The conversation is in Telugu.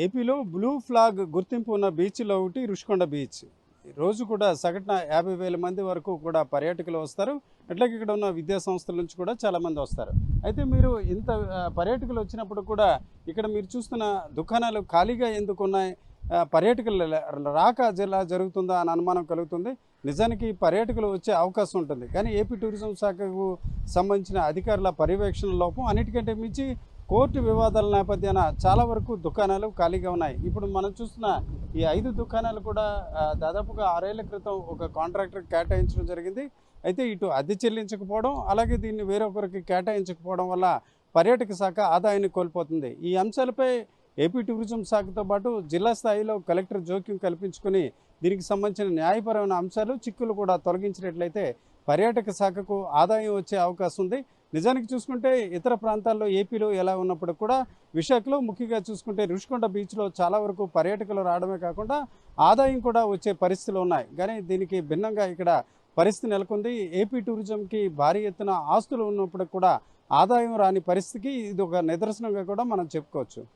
ఏపీలో బ్లూ ఫ్లాగ్ గుర్తింపు ఉన్న బీచ్లో ఒకటి రుషికొండ బీచ్. రోజు కూడా సగటున 50,000 మంది వరకు కూడా పర్యాటకులు వస్తారు. అట్లాగే ఇక్కడ ఉన్న విద్యా సంస్థల నుంచి కూడా చాలామంది వస్తారు. అయితే మీరు ఇంత పర్యాటకులు వచ్చినప్పుడు కూడా ఇక్కడ మీరు చూస్తున్న దుకాణాలు ఖాళీగా ఎందుకున్నాయి? పర్యాటకులు రాక జిల్లా జరుగుతుందా అని అనుమానం కలుగుతుంది. నిజానికి పర్యాటకులు వచ్చే అవకాశం ఉంటుంది. కానీ ఏపీ టూరిజం శాఖకు సంబంధించిన అధికారుల పర్యవేక్షణ లోపం, అన్నిటికంటే మించి కోర్టు వివాదాల నేపథ్యాన చాలా వరకు దుకాణాలు ఖాళీగా ఉన్నాయి. ఇప్పుడు మనం చూస్తున్న ఈ 5 దుకాణాలు కూడా దాదాపుగా 6 ఏళ్ల క్రితం ఒక కాంట్రాక్టర్కి కేటాయించడం జరిగింది. అయితే ఇటు అద్దె చెల్లించకపోవడం, అలాగే దీన్ని వేరొకరికి కేటాయించకపోవడం వల్ల పర్యాటక శాఖ ఆదాయాన్ని కోల్పోతుంది. ఈ అంశాలపై ఏపీ టూరిజం శాఖతో పాటు జిల్లా స్థాయిలో కలెక్టర్ జోక్యం కల్పించుకుని దీనికి సంబంధించిన న్యాయపరమైన అంశాలు, చిక్కులు కూడా తొలగించినట్లయితే పర్యాటక శాఖకు ఆదాయం వచ్చే అవకాశం ఉంది. నిజానికి చూసుకుంటే ఇతర ప్రాంతాల్లో ఏపీలో ఎలా ఉన్నప్పుడు కూడా విశాఖలో ముఖ్యంగా చూసుకుంటే రుషికొండ బీచ్లో చాలా వరకు పర్యాటకులు రావడమే కాకుండా ఆదాయం కూడా వచ్చే పరిస్థితులు ఉన్నాయి. కానీ దీనికి భిన్నంగా ఇక్కడ పరిస్థితి నెలకొంది. ఏపీ టూరిజంకి భారీ ఎత్తున ఆస్తులు ఉన్నప్పుడు కూడా ఆదాయం రాని పరిస్థితికి ఇది ఒక నిదర్శనంగా కూడా మనం చెప్పుకోవచ్చు.